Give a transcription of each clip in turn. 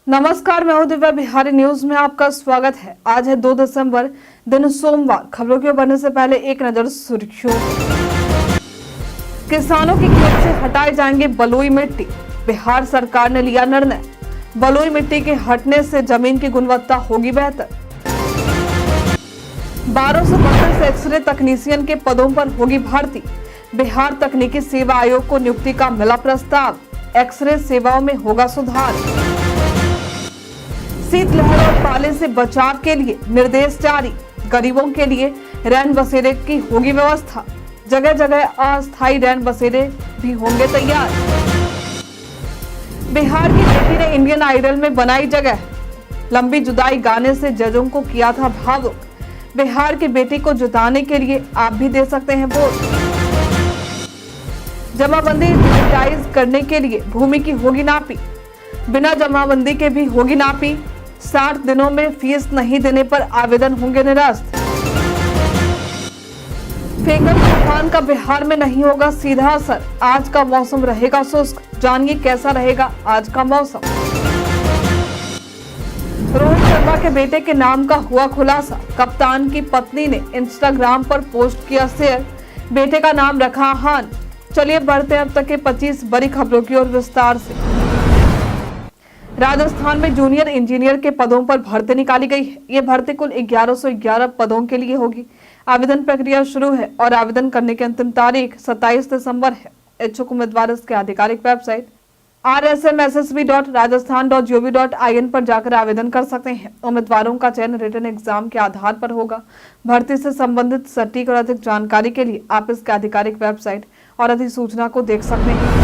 नमस्कार, मैं हूं दिव्या। बिहारी न्यूज में आपका स्वागत है। आज है 2 दिसंबर, दिन सोमवार। खबरों के बढ़ने से पहले एक नजर सुर्खियों। किसानों की खेत से हटाए जाएंगे बलुई मिट्टी। बिहार सरकार ने लिया निर्णय। बलुई मिट्टी के हटने से जमीन की गुणवत्ता होगी बेहतर। 1232 एक्सरे तकनीशियन के पदों पर होगी भर्ती। बिहार तकनीकी सेवा आयोग को नियुक्ति का मिला प्रस्ताव। एक्सरे सेवाओं में होगा सुधार। शीतलहर और पाले से बचाव के लिए निर्देश जारी। गरीबों के लिए रैन बसेरे की होगी व्यवस्था। जगह जगह अस्थायी रैन बसेरे भी होंगे तैयार। बिहार की बेटी ने इंडियन आइडल में बनाई जगह। लंबी जुदाई गाने से जजों को किया था भावुक। बिहार की बेटी को जिताने के लिए आप भी दे सकते हैं वोट। जमाबंदी डिजिटाइज करने के लिए भूमि की होगी नापी। बिना जमाबंदी के भी होगी नापी। 60 दिनों में फीस नहीं देने पर आवेदन होंगे निरस्त। फेंगम तूफान का बिहार में नहीं होगा सीधा असर। आज का मौसम रहेगा शुष्क। जानिए कैसा रहेगा आज का मौसम। रोहित शर्मा के बेटे के नाम का हुआ खुलासा। कप्तान की पत्नी ने इंस्टाग्राम पर पोस्ट किया शेयर। बेटे का नाम रखा हान। चलिए बढ़ते हैं अब तक के 25 बड़ी खबरों की ओर विस्तार से। राजस्थान में जूनियर इंजीनियर के पदों पर भर्ती निकाली गई है। ये भर्ती कुल 1111 पदों के लिए होगी। आवेदन प्रक्रिया शुरू है और आवेदन करने की अंतिम तारीख 27 दिसंबर है। इच्छुक उम्मीदवार इसके आधिकारिक वेबसाइट rsmssb.rajasthan.gov.in पर जाकर आवेदन कर सकते हैं। उम्मीदवारों का चयन रिटन एग्जाम के आधार पर होगा। भर्ती से संबंधित सटीक और अधिक जानकारी के लिए आप इसके आधिकारिक वेबसाइट और अधिसूचना को देख सकते हैं।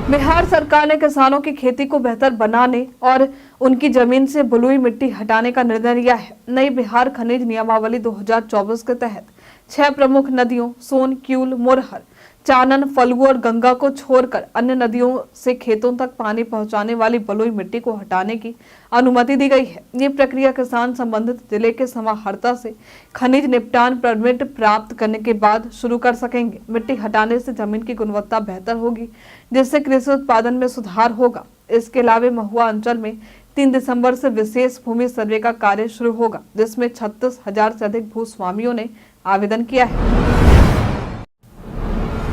बिहार सरकार ने किसानों की खेती को बेहतर बनाने और उनकी जमीन से बलुई मिट्टी हटाने का निर्णय लिया है। नई बिहार खनिज नियमावली 2024 के तहत 6 प्रमुख नदियों सोन, क्यूल, मोरहर, चानन, फल्गु और गंगा को छोड़कर अन्य नदियों से खेतों तक पानी पहुंचाने वाली बलुई मिट्टी को हटाने की अनुमति दी गई है। ये प्रक्रिया किसान संबंधित जिले के समाहर्ता से खनिज निपटान परमिट प्राप्त करने के बाद शुरू कर सकेंगे। मिट्टी हटाने से जमीन की गुणवत्ता बेहतर होगी, जिससे कृषि उत्पादन में सुधार होगा। इसके अलावा महुआ अंचल में 3 दिसंबर से विशेष भूमि सर्वे का कार्य शुरू होगा, जिसमें 36,000 से अधिक भूस्वामियों ने आवेदन किया है।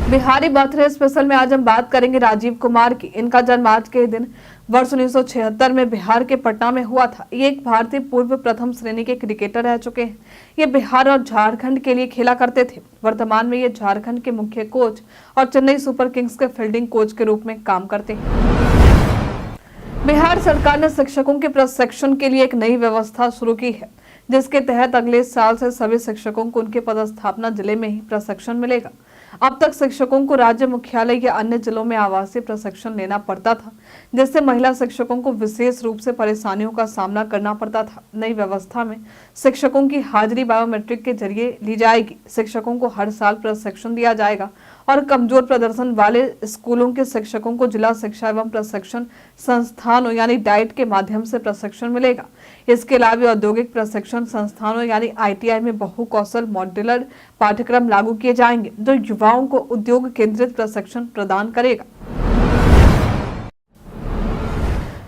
बिहारी बर्थडे स्पेशल में आज हम बात करेंगे राजीव कुमार की। इनका जन्म आज के दिन वर्ष 1976 में बिहार के पटना में हुआ था। ये एक भारतीय पूर्व प्रथम श्रेणी के क्रिकेटर रह चुके हैं। ये बिहार और झारखंड के लिए खेला करते थे। वर्तमान में ये झारखंड के मुख्य कोच और चेन्नई सुपर किंग्स के फील्डिंग कोच के रूप में काम करते हैं। बिहार सरकार ने शिक्षकों के प्रशिक्षण के लिए एक नई व्यवस्था शुरू की है, जिसके तहत अगले साल से सभी शिक्षकों को उनके पदस्थापना जिले में ही प्रशिक्षण मिलेगा। अब तक शिक्षकों को राज्य मुख्यालय या अन्य जिलों में आवासीय प्रशिक्षण लेना पड़ता था, जिससे महिला शिक्षकों को विशेष रूप से परेशानियों का सामना करना पड़ता था। नई व्यवस्था में शिक्षकों की हाजिरी बायोमेट्रिक के जरिए ली जाएगी। शिक्षकों को हर साल प्रशिक्षण दिया जाएगा और कमजोर प्रदर्शन वाले स्कूलों के शिक्षकों को जिला शिक्षा एवं प्रशिक्षण संस्थानों यानी डाइट के माध्यम से प्रशिक्षण मिलेगा। इसके अलावा औद्योगिक प्रशिक्षण संस्थानों यानी ITI में बहुकौशल मॉड्यूलर पाठ्यक्रम लागू किए जाएंगे, जो युवाओं को उद्योग केंद्रित प्रशिक्षण प्रदान करेगा।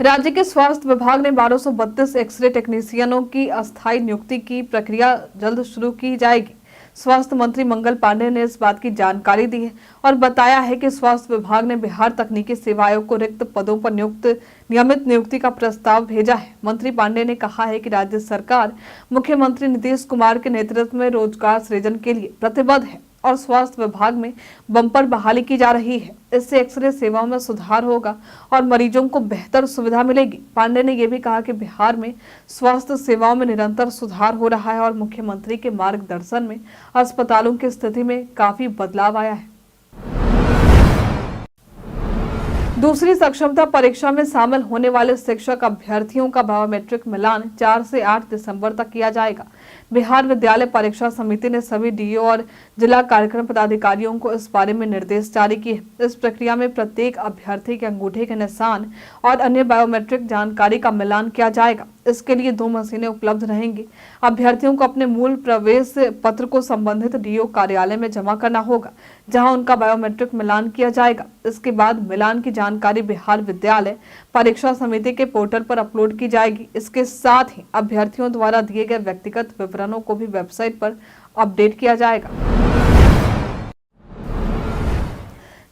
राज्य के स्वास्थ्य विभाग ने 1232 एक्सरे टेक्नीशियनों की अस्थायी नियुक्ति की प्रक्रिया जल्द शुरू की जाएगी। स्वास्थ्य मंत्री मंगल पांडे ने इस बात की जानकारी दी है और बताया है कि स्वास्थ्य विभाग ने बिहार तकनीकी सेवा आयोग को रिक्त पदों पर नियमित नियुक्ति का प्रस्ताव भेजा है। मंत्री पांडे ने कहा है कि राज्य सरकार मुख्यमंत्री नीतीश कुमार के नेतृत्व में रोजगार सृजन के लिए प्रतिबद्ध है और स्वास्थ्य विभाग में बम्पर बहाली की जा रही है। इससे एक्सरे सेवाओं में सुधार होगा और मरीजों को बेहतर सुविधा मिलेगी। पांडे ने यह भी कहा कि बिहार में स्वास्थ्य सेवाओं में निरंतर सुधार हो रहा है और मुख्यमंत्री के मार्गदर्शन में अस्पतालों की स्थिति में काफी बदलाव आया है। दूसरी सक्षमता परीक्षा में शामिल होने वाले शिक्षक अभ्यर्थियों का बायोमेट्रिक मिलान 4 से 8 दिसंबर तक किया जाएगा। बिहार विद्यालय परीक्षा समिति ने सभी DO और जिला कार्यक्रम पदाधिकारियों को इस बारे में निर्देश जारी किए। इस प्रक्रिया में प्रत्येक अभ्यर्थी के अंगूठे के निशान और अन्य बायोमेट्रिक जानकारी का मिलान किया जाएगा। इसके लिए 2 मशीनें उपलब्ध रहेंगी। अभ्यर्थियों को अपने मूल प्रवेश पत्र को संबंधित डीओ कार्यालय में जमा करना होगा, जहां उनका बायोमेट्रिक मिलान किया जाएगा। इसके बाद मिलान की जानकारी बिहार विद्यालय परीक्षा समिति के पोर्टल पर अपलोड की जाएगी। इसके साथ ही अभ्यर्थियों द्वारा दिए गए व्यक्तिगत विवरणों को भी वेबसाइट पर अपडेट किया जाएगा।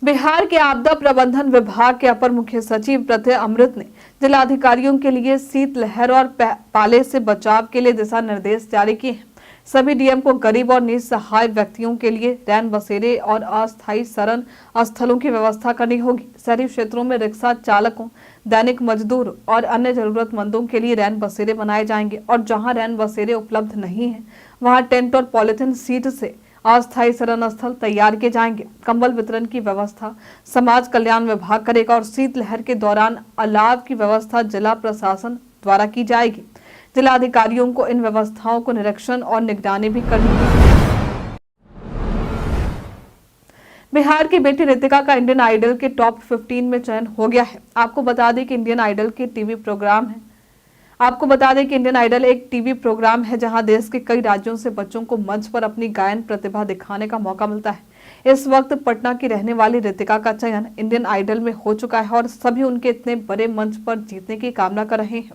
बिहार के आपदा प्रबंधन विभाग के अपर मुख्य सचिव प्रत्यय अमृत ने जिलाधिकारियों के लिए शीतलहर और पाले से बचाव के लिए दिशा निर्देश जारी किए हैं। सभी डीएम को गरीब और निसहाय व्यक्तियों के लिए रैन बसेरे और अस्थायी शरण स्थलों की व्यवस्था करनी होगी। शहरी क्षेत्रों में रिक्शा चालकों, दैनिक मजदूर और अन्य जरूरतमंदों के लिए रैन बसेरे बनाए जाएंगे और जहां रैन बसेरे उपलब्ध नहीं है वहां टेंट और पॉलिथीन सीट से अस्थायी शरण स्थल तैयार किए जाएंगे। कंबल वितरण की व्यवस्था समाज कल्याण विभाग करेगा और शीतलहर के दौरान अलाव की व्यवस्था जिला प्रशासन द्वारा की जाएगी। जिला अधिकारियों को इन व्यवस्थाओं को निरीक्षण और निगरानी भी करनी होगी। बिहार की बेटी रितिका का इंडियन आइडल के टॉप 15 में चयन हो गया है। आपको बता दें कि इंडियन आइडल एक टीवी प्रोग्राम है जहां देश के कई राज्यों से बच्चों को मंच पर अपनी गायन प्रतिभा दिखाने का मौका मिलता है। इस वक्त पटना की रहने वाली रितिका का चयन इंडियन आइडल में हो चुका है और सभी उनके इतने बड़े मंच पर जीतने की कामना कर रहे हैं।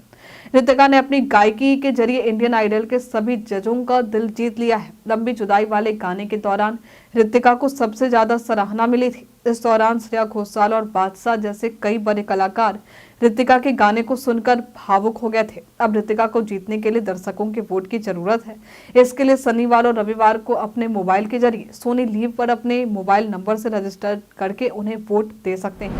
रितिका ने अपनी गायकी के जरिए इंडियन आइडल के सभी जजों का दिल जीत लिया है। लंबी जुदाई वाले गाने के दौरान रितिका को सबसे ज्यादा सराहना मिली थी। इस दौरान श्रेया घोषाल और बादशाह जैसे कई बड़े कलाकार रितिका के गाने को सुनकर भावुक हो गए थे। अब रितिका को जीतने के लिए दर्शकों के वोट की जरूरत है। इसके लिए शनिवार और रविवार को अपने मोबाइल के जरिए सोनी लीव पर अपने मोबाइल नंबर से रजिस्टर करके उन्हें वोट दे सकते हैं।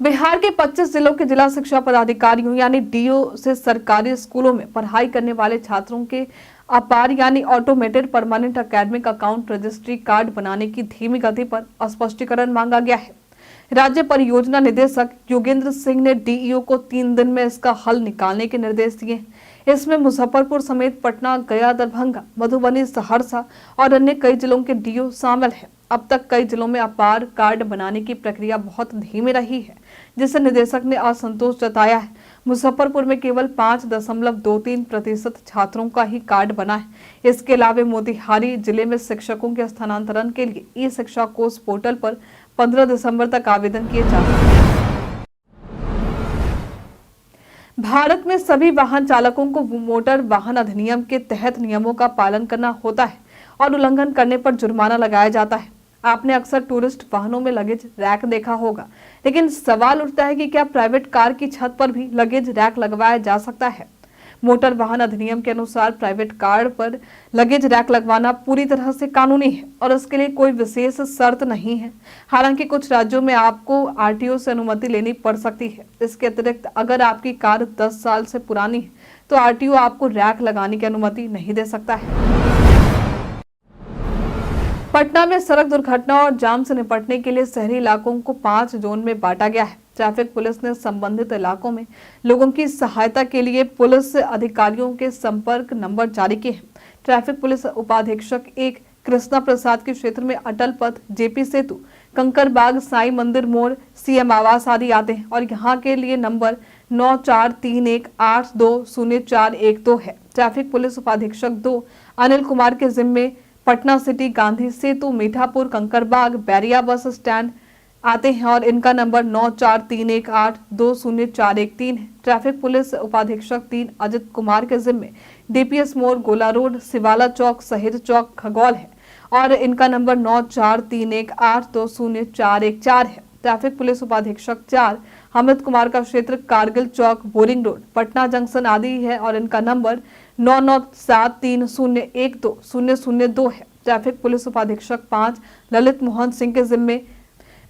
बिहार के 25 जिलों के जिला शिक्षा पदाधिकारियों यानी डीओ से सरकारी स्कूलों में पढ़ाई करने वाले छात्रों के अपार यानी automated permanent academic account registry card बनाने की धीमी गति पर स्पष्टीकरण मांगा गया है। राज्य परियोजना निदेशक योगेंद्र सिंह ने डीईओ को 3 दिन में इसका हल निकालने के निर्देश दिए। इसमें मुजफ्फरपुर समेत पटना, गया, दरभंगा, मधुबनी, सहरसा और अन्य कई जिलों के डीओ शामिल हैं। अब तक कई जिलों में अपार कार्ड बनाने की प्रक्रिया बहुत धीमी रही है, जिससे निदेशक ने असंतोष जताया है। मुजफ्फरपुर में केवल 5.23% छात्रों का ही कार्ड बना है। इसके अलावा मोतिहारी जिले में शिक्षकों के स्थानांतरण के लिए ई शिक्षा कोष पोर्टल पर 15 दिसंबर तक आवेदन किए जा सकते हैं। भारत में सभी वाहन चालकों को मोटर वाहन अधिनियम के तहत नियमों का पालन करना होता है और उल्लंघन करने पर जुर्माना लगाया जाता है। आपने अक्सर टूरिस्ट वाहनों में लगेज रैक देखा होगा, लेकिन सवाल उठता है कि क्या प्राइवेट कार की छत पर भी लगेज रैक लगवाया जा सकता है? मोटर वाहन अधिनियम के अनुसार प्राइवेट कार पर लगेज रैक लगवाना पूरी तरह से कानूनी है और इसके लिए कोई विशेष शर्त नहीं है। हालांकि कुछ राज्यों में आपको आरटीओ से अनुमति लेनी पड़ सकती है। इसके अतिरिक्त अगर आपकी कार 10 साल से पुरानी है तो आरटीओ आपको रैक लगाने की अनुमति नहीं दे सकता है। पटना में सड़क दुर्घटना और जाम से निपटने के लिए शहरी इलाकों को 5 जोन में बांटा गया है। ट्रैफिक पुलिस ने संबंधित इलाकों में लोगों की सहायता के लिए पुलिस अधिकारियों के संपर्क नंबर जारी किए हैं। ट्रैफिक पुलिस उपाधीक्षक 1 कृष्णा प्रसाद के क्षेत्र में अटल पथ, जेपी सेतु, कंकरबाग, साई मंदिर मोड़, सीएम आवास आदि आते हैं और यहाँ के लिए नंबर 9431820412 है। ट्रैफिक पुलिस उपाधीक्षक 2 अनिल कुमार के जिम्मे पटना सिटी, गांधी सेतु, मीठापुर, कंकरबाग, बैरिया बस स्टैंड आते हैं और इनका नंबर 9431820413 है। ट्रैफिक पुलिस उपाधीक्षक 3 अजित कुमार के जिम्मे डीपीएस मोड़, गोला रोड, शिवाला चौक, शहीद चौक, खगौल है और इनका नंबर 9431820414 है। ट्रैफिक पुलिस उपाधीक्षक 4 अमित कुमार का क्षेत्र कारगिल चौक, बोरिंग रोड, पटना जंक्शन आदि है और इनका नंबर 9973012002 है। ट्रैफिक पुलिस उपाधीक्षक 5 ललित मोहन सिंह के जिम्मे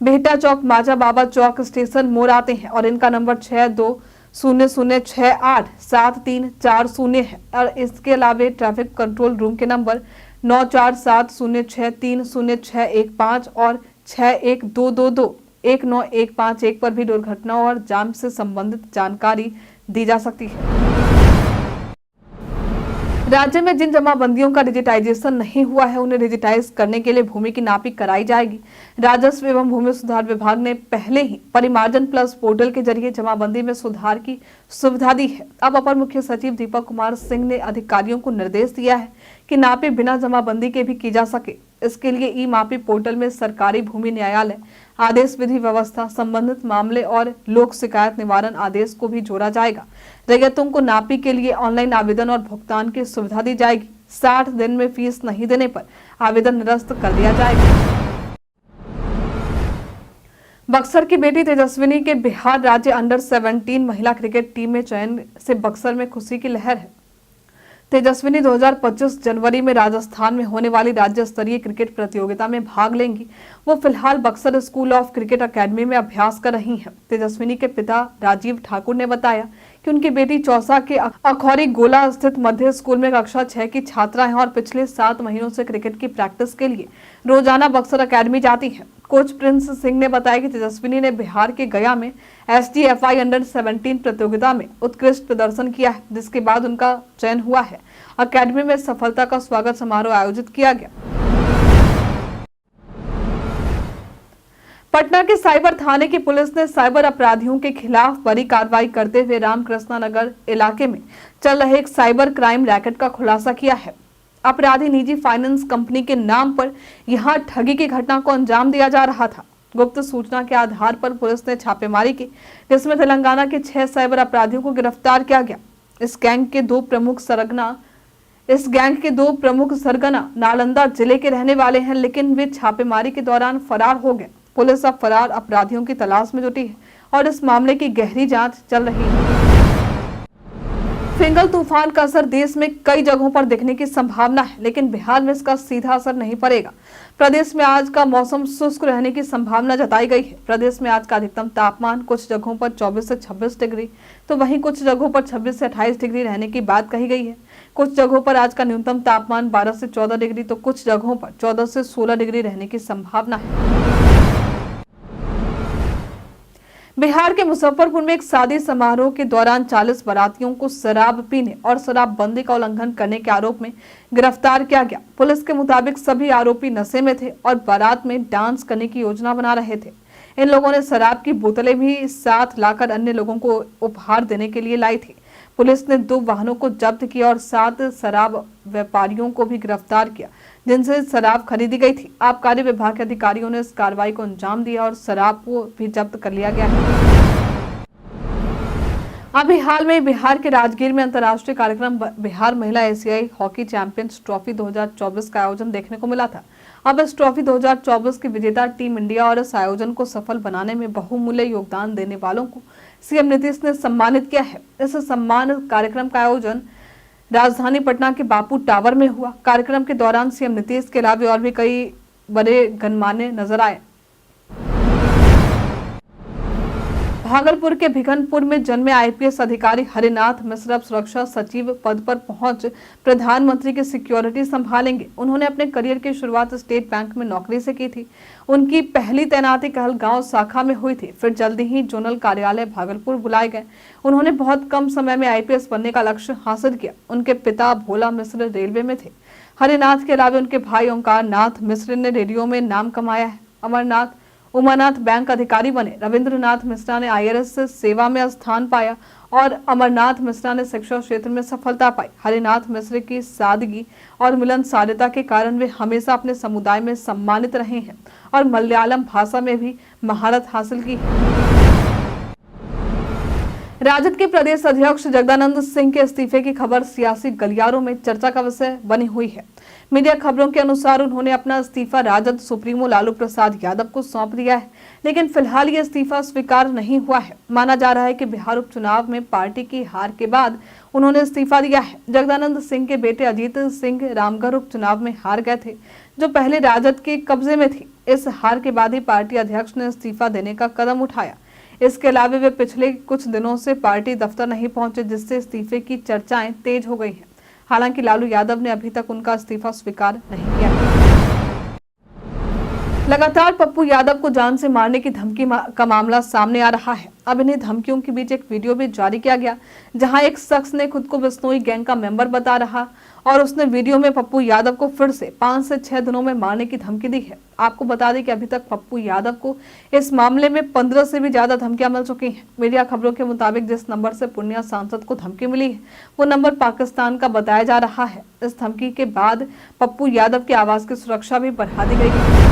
बेहटा चौक, माजा बाबा चौक, स्टेशन मोड़ आते हैं और इनका नंबर 6200687340 है और इसके अलावा ट्रैफिक कंट्रोल रूम के नंबर 9470630615 और 6122219151 पर भी दुर्घटनाओं और जाम से संबंधित जानकारी दी जा सकती है। राज्य में जिन जमाबंदियों का डिजिटाइजेशन नहीं हुआ है उन्हें डिजिटाइज करने के लिए भूमि की नापी कराई जाएगी। राजस्व एवं भूमि सुधार विभाग ने पहले ही परिमार्जन प्लस पोर्टल के जरिए जमाबंदी में सुधार की सुविधा दी है। अब अपर मुख्य सचिव दीपक कुमार सिंह ने अधिकारियों को निर्देश दिया है कि नापी बिना जमाबंदी के भी की जा सके। इसके लिए ई मापी पोर्टल में सरकारी भूमि न्यायालय आदेश, विधि व्यवस्था, संबंधित मामले और लोक शिकायत निवारण आदेश को भी जोड़ा जाएगा। रैयतों को नापी के लिए ऑनलाइन आवेदन और भुगतान की सुविधा दी जाएगी। 60 दिन में फीस नहीं देने पर आवेदन निरस्त कर दिया जाएगा। बक्सर की बेटी तेजस्विनी के बिहार राज्य अंडर 17 महिला क्रिकेट टीम में चयन से बक्सर में खुशी की लहर है। तेजस्विनी 2025 जनवरी में राजस्थान में होने वाली राज्य स्तरीय क्रिकेट प्रतियोगिता में भाग लेंगी। वो फिलहाल Buxar school of cricket academy में अभ्यास कर रही हैं। तेजस्विनी के पिता राजीव ठाकुर ने बताया कि उनकी बेटी चौसा के अखौरी गोला स्थित मध्य स्कूल में कक्षा 6 की छात्रा है और पिछले 7 महीनों से क्रिकेट की प्रैक्टिस के लिए रोजाना बक्सर अकेडमी जाती है। कोच प्रिंस सिंह ने बताया कि तेजस्विनी ने बिहार के गया में SDFI अंडर 17 प्रतियोगिता में उत्कृष्ट प्रदर्शन किया है, जिसके बाद उनका चयन हुआ है। अकेडमी में सफलता का स्वागत समारोह आयोजित किया गया। पटना के साइबर थाने की पुलिस ने साइबर अपराधियों के खिलाफ बड़ी कार्रवाई करते हुए रामकृष्णा नगर इलाके में चल रहे एक साइबर क्राइम रैकेट का खुलासा किया है। अपराधी निजी फाइनेंस कंपनी के नाम पर यहां ठगी की घटना को अंजाम दिया जा रहा था। गुप्त सूचना के आधार पर पुलिस ने छापेमारी की, जिसमें तेलंगाना के 6 साइबर अपराधियों को गिरफ्तार किया गया। इस गैंग के दो प्रमुख सरगना नालंदा जिले के रहने वाले हैं, लेकिन वे छापेमारी के दौरान फरार हो गए। पुलिस अब फरार अपराधियों की तलाश में जुटी है और इस मामले की गहरी जांच चल रही है। फिंगल तूफान का असर देश में कई जगहों पर दिखने की संभावना है, लेकिन बिहार में इसका सीधा असर नहीं पड़ेगा। प्रदेश में आज का मौसम शुष्क रहने की संभावना जताई गई है। प्रदेश में आज का अधिकतम तापमान कुछ जगहों पर 24 से 26 डिग्री तो वहीं कुछ जगहों पर 26 से 28 डिग्री रहने की बात कही गई है। कुछ जगहों पर आज का न्यूनतम तापमान 12 से 14 डिग्री तो कुछ जगहों पर 14 से 16 डिग्री रहने की संभावना है। बिहार के मुजफ्फरपुर में एक शादी समारोह के दौरान 40 बारातियों को शराब पीने और शराबबंदी का उल्लंघन करने के आरोप में गिरफ्तार किया गया। पुलिस के मुताबिक सभी आरोपी नशे में थे और बारात में डांस करने की योजना बना रहे थे। इन लोगों ने शराब की बोतलें भी साथ लाकर अन्य लोगों को उपहार देने के लिए लाई थी। पुलिस ने 2 वाहनों को जब्त किया और 7 शराब व्यापारियों को भी गिरफ्तार किया, जिनसे शराब खरीदी गई थी। आबकारी विभाग के अधिकारियों ने इस कार्रवाई को अंजाम दिया और शराब को भी जब्त कर लिया गया है। अभी हाल में बिहार के राजगीर में अंतर्राष्ट्रीय कार्यक्रम बिहार महिला एशियाई हॉकी चैंपियंस ट्रॉफी 2024 का आयोजन देखने को मिला था। अब इस ट्रॉफी 2024 की विजेता टीम इंडिया और इस आयोजन को सफल बनाने में बहुमूल्य योगदान देने वालों को सीएम नीतीश ने सम्मानित किया है। इस सम्मान कार्यक्रम का आयोजन राजधानी पटना के बापू टावर में हुआ। कार्यक्रम के दौरान सीएम नीतीश के अलावा और भी कई बड़े गणमान्य नजर आए। भागलपुर के भिखनपुर में जन्मे आईपीएस अधिकारी हरिनाथ मिश्रा सुरक्षा सचिव पद पर पहुंच प्रधानमंत्री की सिक्योरिटी संभालेंगे। उन्होंने अपने करियर की शुरुआत स्टेट बैंक में नौकरी से की थी। उनकी पहली तैनाती कहलगांव शाखा में हुई थी, फिर जल्दी ही जोनल कार्यालय भागलपुर बुलाए गए। उन्होंने बहुत कम समय में आईपीएस बनने का लक्ष्य हासिल किया। उनके पिता भोला मिश्र रेलवे में थे। हरिनाथ के अलावा उनके भाई ओंकार नाथ मिश्र ने रेडियो में नाम कमाया है। उमानाथ बैंक अधिकारी बने। रविंद्रनाथ मिश्रा ने IRS सेवा में स्थान पाया और अमरनाथ मिश्रा ने शिक्षा क्षेत्र में सफलता पाई। हरिनाथ मिश्र की सादगी और मिलनसारता के कारण वे हमेशा अपने समुदाय में सम्मानित रहे हैं और मलयालम भाषा में भी महारत हासिल की है। राजद के प्रदेश अध्यक्ष जगदानंद सिंह के इस्तीफे की खबर सियासी गलियारों में चर्चा का विषय बनी हुई है। मीडिया खबरों के अनुसार उन्होंने अपना इस्तीफा राजद सुप्रीमो लालू प्रसाद यादव को सौंप दिया है, लेकिन फिलहाल ये इस्तीफा स्वीकार नहीं हुआ है। माना जा रहा है कि बिहार उपचुनाव में पार्टी की हार के बाद उन्होंने इस्तीफा दिया है। जगदानंद सिंह के बेटे अजीत सिंह रामगढ़ उपचुनाव में हार गए थे, जो पहले राजद के कब्जे में थी। इस हार के बाद ही पार्टी अध्यक्ष ने इस्तीफा देने का कदम उठाया। इसके अलावा वे पिछले कुछ दिनों से पार्टी दफ्तर नहीं पहुंचे, जिससे इस्तीफे की चर्चाएं तेज हो गई हैं। हालांकि लालू यादव ने अभी तक उनका इस्तीफा स्वीकार नहीं किया। लगातार पप्पू यादव को जान से मारने की धमकी का मामला सामने आ रहा है। अब इन्हीं धमकियों के बीच एक वीडियो भी जारी किया गया, जहां एक शख्स ने खुद को बिश्नोई गैंग का मेंबर बता रहा और उसने वीडियो में पप्पू यादव को फिर से 5 से 6 दिनों में मारने की धमकी दी है। आपको बता दें कि अभी तक पप्पू यादव को इस मामले में 15 से भी ज्यादा धमकियां मिल चुकी हैं। मीडिया खबरों के मुताबिक जिस नंबर से पूर्णिया सांसद को धमकी मिली है वो नंबर पाकिस्तान का बताया जा रहा है। इस धमकी के बाद पप्पू यादव के आवास की सुरक्षा भी बढ़ा दी गई है।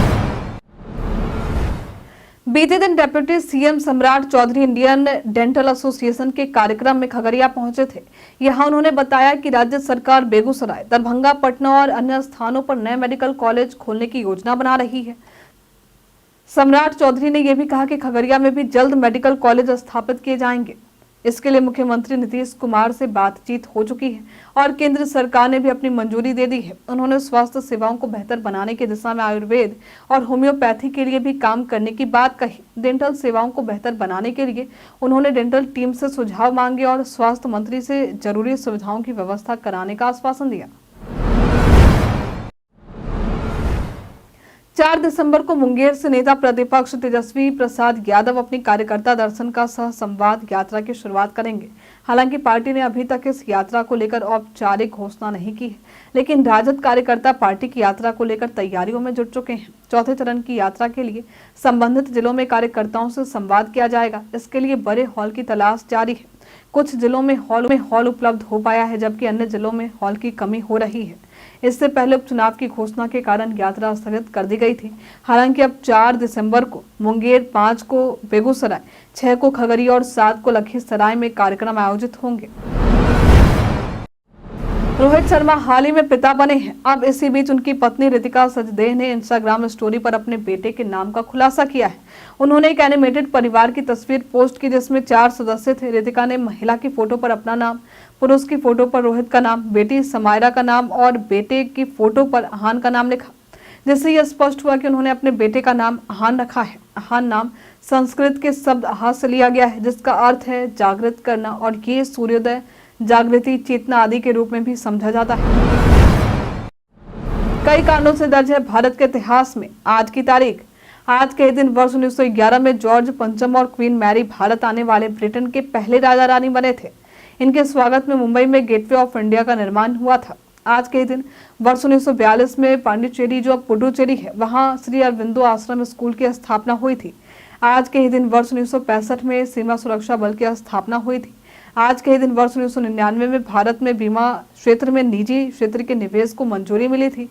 बीते दिन डिप्टी सीएम सम्राट चौधरी इंडियन डेंटल एसोसिएशन के कार्यक्रम में खगड़िया पहुंचे थे। यहां उन्होंने बताया कि राज्य सरकार बेगूसराय, दरभंगा, पटना और अन्य स्थानों पर नए मेडिकल कॉलेज खोलने की योजना बना रही है। सम्राट चौधरी ने यह भी कहा कि खगड़िया में भी जल्द मेडिकल कॉलेज स्थापित किए जाएंगे। इसके लिए मुख्यमंत्री नीतीश कुमार से बातचीत हो चुकी है और केंद्र सरकार ने भी अपनी मंजूरी दे दी है। उन्होंने स्वास्थ्य सेवाओं को बेहतर बनाने की दिशा में आयुर्वेद और होम्योपैथी के लिए भी काम करने की बात कही। डेंटल सेवाओं को बेहतर बनाने के लिए उन्होंने डेंटल टीम से सुझाव मांगे और स्वास्थ्य मंत्री से जरूरी सुविधाओं की व्यवस्था कराने का आश्वासन दिया। 4 दिसंबर को मुंगेर से नेता प्रतिपक्ष तेजस्वी प्रसाद यादव अपनी कार्यकर्ता दर्शन का सह संवाद यात्रा की शुरुआत करेंगे। हालांकि पार्टी ने अभी तक इस यात्रा को लेकर औपचारिक घोषणा नहीं की है, लेकिन राजद कार्यकर्ता पार्टी की यात्रा को लेकर तैयारियों में जुट चुके हैं। चौथे चरण की यात्रा के लिए संबंधित जिलों में कार्यकर्ताओं से संवाद किया जाएगा। इसके लिए बड़े हॉल की तलाश जारी है। कुछ जिलों में हॉल उपलब्ध हो पाया है, जबकि अन्य जिलों में हॉल की कमी हो रही है। इससे पहले उपचुनाव की घोषणा के कारण यात्रा स्थगित कर दी गई थी। हालांकि अब 4 दिसंबर को मुंगेर, 5 को बेगूसराय, 6 को खगड़िया और 7 को लखीसराय में कार्यक्रम आयोजित होंगे। रोहित शर्मा हाल ही में पिता बने हैं। अब इसी बीच उनकी पत्नी रितिका सचदेव ने इंस्टाग्राम स्टोरी पर अपने बेटे के नाम का खुलासा किया है। उन्होंने एक एनिमेटेड परिवार की तस्वीर पोस्ट की जिसमें 4 सदस्य थे। रितिका ने महिला की फोटो पर अपना नाम, पुरुष की फोटो पर रोहित का नाम, बेटी समायरा का नाम और बेटे की फोटो पर अहान का नाम लिखा, जिससे यह स्पष्ट हुआ कि उन्होंने अपने बेटे का नाम अहान रखा है। अहान नाम संस्कृत के शब्द आहा से लिया गया है, जिसका अर्थ है जागृत करना, और ये सूर्योदय, जागृति, चेतना आदि के रूप में भी समझा जाता है। कई कारणों से दर्ज है भारत के इतिहास में आज की तारीख। आज के दिन वर्ष 1911 में जॉर्ज पंचम और क्वीन मैरी भारत आने वाले ब्रिटेन के पहले राजा रानी बने थे। इनके स्वागत में मुंबई में गेटवे ऑफ इंडिया का निर्माण हुआ था। आज के दिन वर्ष 1942 में पांडिचेरी, जो अब पुडुचेरी है, वहां श्री अरविंदो आश्रम स्कूल की स्थापना हुई थी। आज के ही दिन वर्ष 1965 में सीमा सुरक्षा बल की स्थापना हुई थी। आज के ही दिन वर्ष 1999 में भारत में बीमा क्षेत्र में निजी क्षेत्र के निवेश को मंजूरी मिली थी।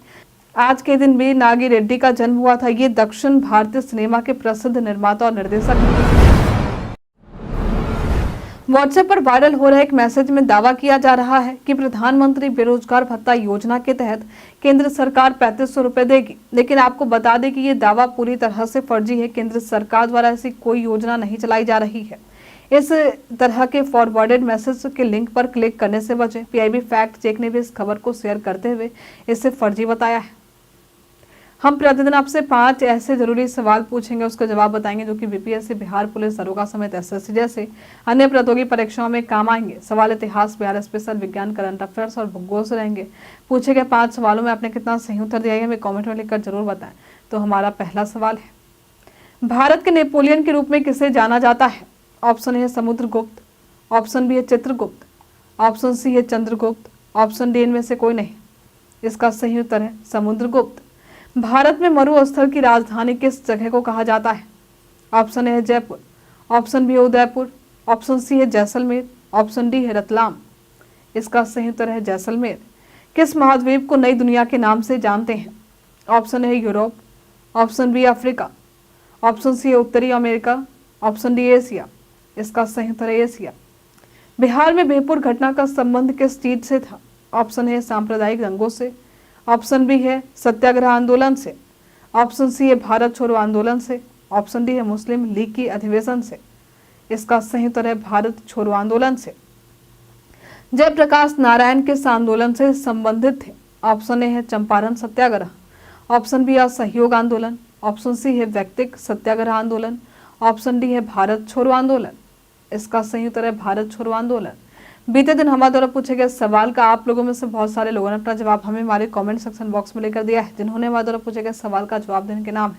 आज के दिन बी नागी रेड्डी का जन्म हुआ था। ये दक्षिण भारतीय सिनेमा के प्रसिद्ध निर्माता और निर्देशक हैं। व्हाट्सएप पर वायरल हो रहे एक मैसेज में दावा किया जा रहा है कि प्रधानमंत्री बेरोजगार भत्ता योजना के तहत केंद्र सरकार 3500 रुपए देगी, लेकिन आपको बता दें कि ये दावा पूरी तरह से फर्जी है। केंद्र सरकार द्वारा ऐसी कोई योजना नहीं चलाई जा रही है। इस तरह के फॉरवर्डेड मैसेज के लिंक पर क्लिक करने से बचें। पीआईबी फैक्ट चेक ने भी इस खबर को शेयर करते हुए इसे फर्जी बताया है। हम प्रतिदिन आपसे 5 ऐसे जरूरी सवाल पूछेंगे, उसका जवाब बताएंगे, जो कि बीपीएससी, बिहार पुलिस दरोगा समेत एसएससी जैसे अन्य प्रतियोगी परीक्षाओं में काम आएंगे। सवाल इतिहास, बिहार स्पेशल, विज्ञान, करंट अफेयर्स और भूगोल से रहेंगे। पूछे गए 5 सवालों में आपने कितना सही उत्तर दिया है हमें कॉमेंट में लिखकर जरूर बताएं। तो हमारा पहला सवाल है, भारत के नेपोलियन के रूप में किसे जाना जाता है? ऑप्शन ए है समुद्रगुप्त, ऑप्शन बी है चित्रगुप्त, ऑप्शन सी है चंद्रगुप्त, ऑप्शन डी इनमें से कोई नहीं। इसका सही उत्तर है समुद्रगुप्त। भारत में मरुस्थल की राजधानी किस जगह को कहा जाता है? ऑप्शन ए है जयपुर, ऑप्शन बी है उदयपुर, ऑप्शन सी है जैसलमेर, ऑप्शन डी है रतलाम। इसका सही उत्तर है जैसलमेर। किस महाद्वीप को नई दुनिया के नाम से जानते हैं? ऑप्शन ए है Europe, option B Africa, option C है उत्तरी अमेरिका, ऑप्शन डी एशिया। इसका सही उत्तर है एशिया। बिहार में बेहपुर घटना का संबंध किस चीज से था? ऑप्शन है सांप्रदायिक दंगों से, ऑप्शन बी है सत्याग्रह आंदोलन से, ऑप्शन सी है भारत छोड़ो आंदोलन से, ऑप्शन डी है मुस्लिम लीग की अधिवेशन से। इसका सही उत्तर है भारत छोड़ो आंदोलन से। जयप्रकाश नारायण किस आंदोलन से संबंधित थे? ऑप्शन ए है चंपारण सत्याग्रह, ऑप्शन बी है असहयोग आंदोलन, ऑप्शन सी है व्यक्तिक सत्याग्रह आंदोलन, ऑप्शन डी है भारत छोड़ो आंदोलन। इसका सही उत्तर है भारत छोड़ो आंदोलन। बीते दिन हमारे द्वारा पूछे गए सवाल का आप लोगों में से बहुत सारे लोगों ने अपना जवाब हमें हमारे कमेंट सेक्शन बॉक्स में लेकर दिया है। जिन्होंने हमारे द्वारा पूछे गए सवाल का जवाब देने के नाम है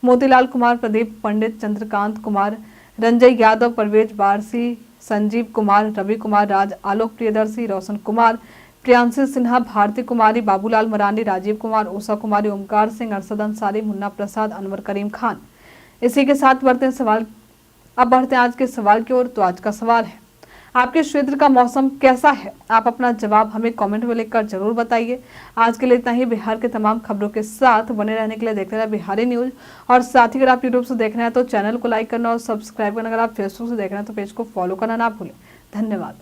मोतीलाल कुमार, प्रदीप पंडित, चंद्रकांत कुमार, रंजय यादव, परवेज बारसी, संजीव कुमार, रवि कुमार राज, आलोक प्रियदर्शी, रोशन कुमार, प्रियांशी सिन्हा, भारती कुमारी, बाबूलाल मरांडी, राजीव कुमार, उषा कुमारी, ओमकार सिंह, अरशद अंसारी, मुन्ना प्रसाद, अनवर करीम खान। इसी के साथ बढ़ते हैं आज के सवाल की ओर। तो आज का सवाल है, आपके क्षेत्र का मौसम कैसा है? आप अपना जवाब हमें कमेंट में लिखकर जरूर बताइए। आज के लिए इतना ही। बिहार के तमाम खबरों के साथ बने रहने के लिए देखते रहे बिहारी न्यूज। और साथ ही अगर आप यूट्यूब से देख रहे हैं तो चैनल को लाइक करना और सब्सक्राइब करना, अगर आप फेसबुक से देख रहे हैं तो पेज को फॉलो करना ना भूलें। धन्यवाद।